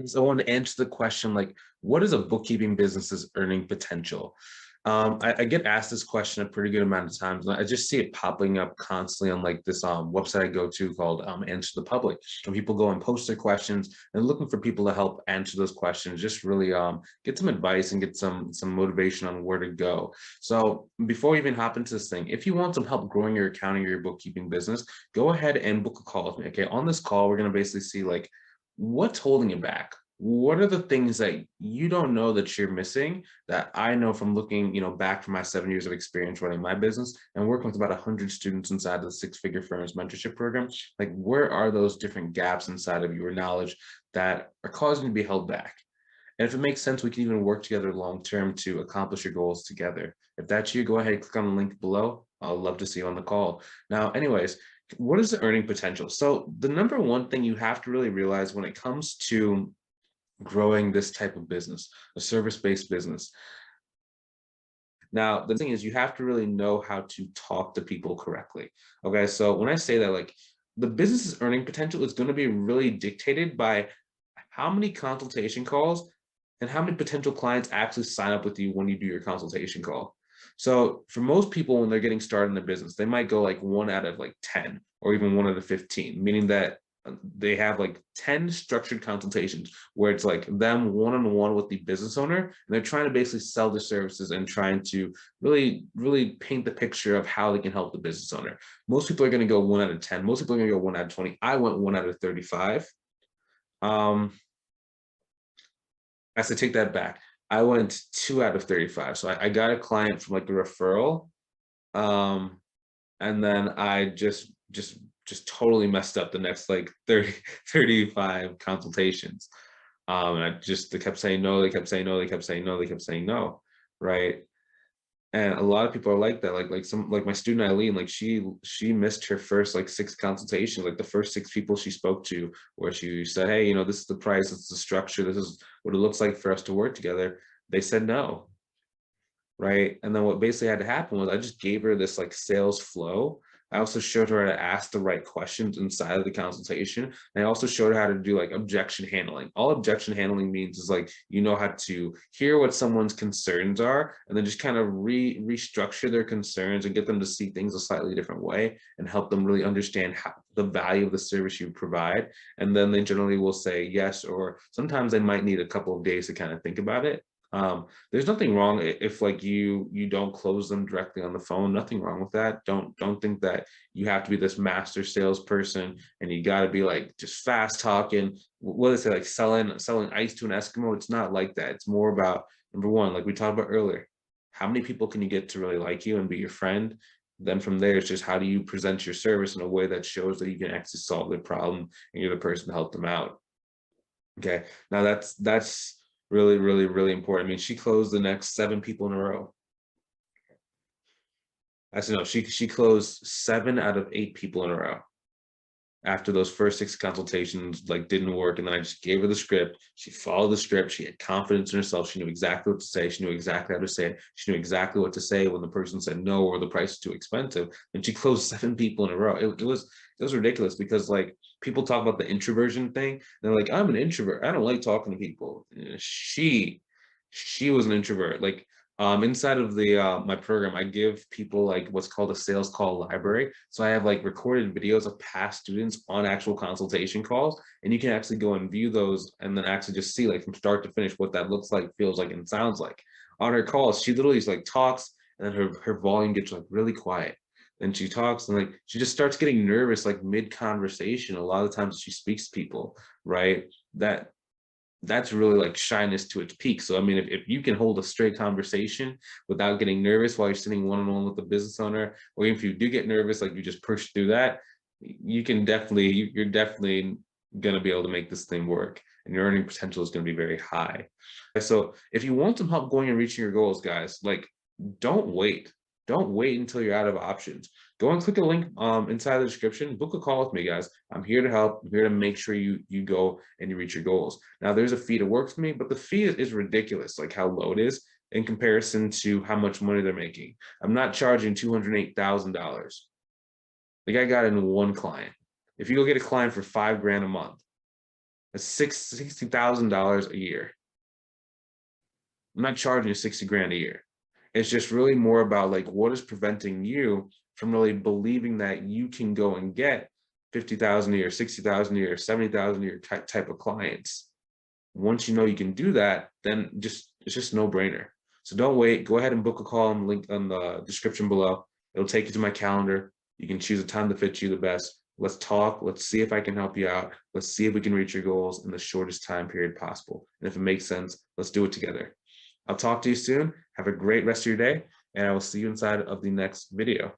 So I want to answer the question, like, what is a bookkeeping business's earning potential? I get asked this question a pretty good amount of times. And I just see it popping up constantly on like this website I go to called Answer the Public. And people go and post their questions and looking for people to help answer those questions, just really get some advice and get some motivation on where to go. So before we even hop into this thing, if you want some help growing your accounting or your bookkeeping business, go ahead and book a call with me. Okay, on this call, we're going to basically see like what's holding you back. What are the things that you don't know that you're missing that I know from looking, back from my 7 years of experience running my business and working with about 100 students inside of the six-figure firms mentorship program? Like, where are those different gaps inside of your knowledge that are causing you to be held back? And if it makes sense, we can even work together long-term to accomplish your goals together. If that's you, go ahead and click on the link below. I'll love to see you on the call. Now, anyways, what is the earning potential? So the number one thing you have to really realize when it comes to growing this type of business, a service-based business. Now, the thing is, you have to really know how to talk to people correctly. Okay, so when I say that, like, the business's earning potential is going to be really dictated by how many consultation calls and how many potential clients actually sign up with you when you do your consultation call. So for most people, when they're getting started in the business, they might go like 1 out of like 10 or even 1 out of 15, meaning that they have like 10 structured consultations where it's like them one-on-one with the business owner, and they're trying to basically sell their services and trying to really paint the picture of how they can help the business owner. Most people are going to go 1 out of 10. Most people are going to go 1 out of 20. I went 1 out of 35. I said, take that back. I went 2 out of 35. So I got a client from like a referral. And then I just totally messed up the next like 35 consultations. And they kept saying no, they kept saying no, they kept saying no, they kept saying no, right? And a lot of people are like that. Like my student Eileen, like she missed her first like 6 consultations, like the first 6 people she spoke to, where she said, hey, this is the price, this is the structure, this is what it looks like for us to work together. They said no, right? And then what basically had to happen was I just gave her this like sales flow. I also showed her how to ask the right questions inside of the consultation. And I also showed her how to do like objection handling. All objection handling means is like, how to hear what someone's concerns are and then just kind of restructure their concerns and get them to see things a slightly different way and help them really understand the value of the service you provide. And then they generally will say yes, or sometimes they might need a couple of days to kind of think about it. There's nothing wrong if like you don't close them directly on the phone. Nothing wrong with that. Don't think that you have to be this master salesperson and you got to be like just fast talking. What is it, like selling ice to an Eskimo? It's not like that. It's more about, number one, like we talked about earlier, how many people can you get to really like you and be your friend? Then from there, it's just how do you present your service in a way that shows that you can actually solve their problem and you're the person to help them out. Okay, now that's really important. I mean, she closed the next 7 people in a row. Actually, no, she closed 7 out of 8 people in a row after those first 6 consultations like didn't work. And then I just gave her the script. She followed the script. She had confidence in herself. She knew exactly what to say. She knew exactly how to say it. She knew exactly what to say when the person said no or the price is too expensive. And she closed 7 people in a row. It was ridiculous because like people talk about the introversion thing. They're like, I'm an introvert. I don't like talking to people. She was an introvert. Like inside of the my program, I give people like what's called a sales call library. So I have like recorded videos of past students on actual consultation calls, and you can actually go and view those and then actually just see like from start to finish what that looks like, feels like, and sounds like. On her calls, she literally like talks and then her volume gets like really quiet. And she talks and like she just starts getting nervous like mid conversation. A lot of times she speaks to people, right? That's really like shyness to its peak. So I mean, if you can hold a straight conversation without getting nervous while you're sitting one-on-one with the business owner, or even if you do get nervous, like you just push through that, you're definitely going to be able to make this thing work, and your earning potential is going to be very high. So if you want some help going and reaching your goals, guys, like don't wait. Don't wait until you're out of options. Go and click a link inside the description. Book a call with me, guys. I'm here to help. I'm here to make sure you go and you reach your goals. Now, there's a fee to work for me, but the fee is ridiculous, like how low it is in comparison to how much money they're making. I'm not charging $208,000. Like I got in one client. If you go get a client for $5 grand a month, That's $60,000 a year. I'm not charging you 60 grand a year. It's just really more about like what is preventing you from really believing that you can go and get 50,000 a year, 60,000 a year, 70,000 a year type of clients. Once you know you can do that, then it's just no brainer. So don't wait. Go ahead and book a call on the link on the description below. It'll take you to my calendar. You can choose a time that fits you the best. Let's talk. Let's see if I can help you out. Let's see if we can reach your goals in the shortest time period possible. And if it makes sense, let's do it together. I'll talk to you soon. Have a great rest of your day, and I will see you inside of the next video.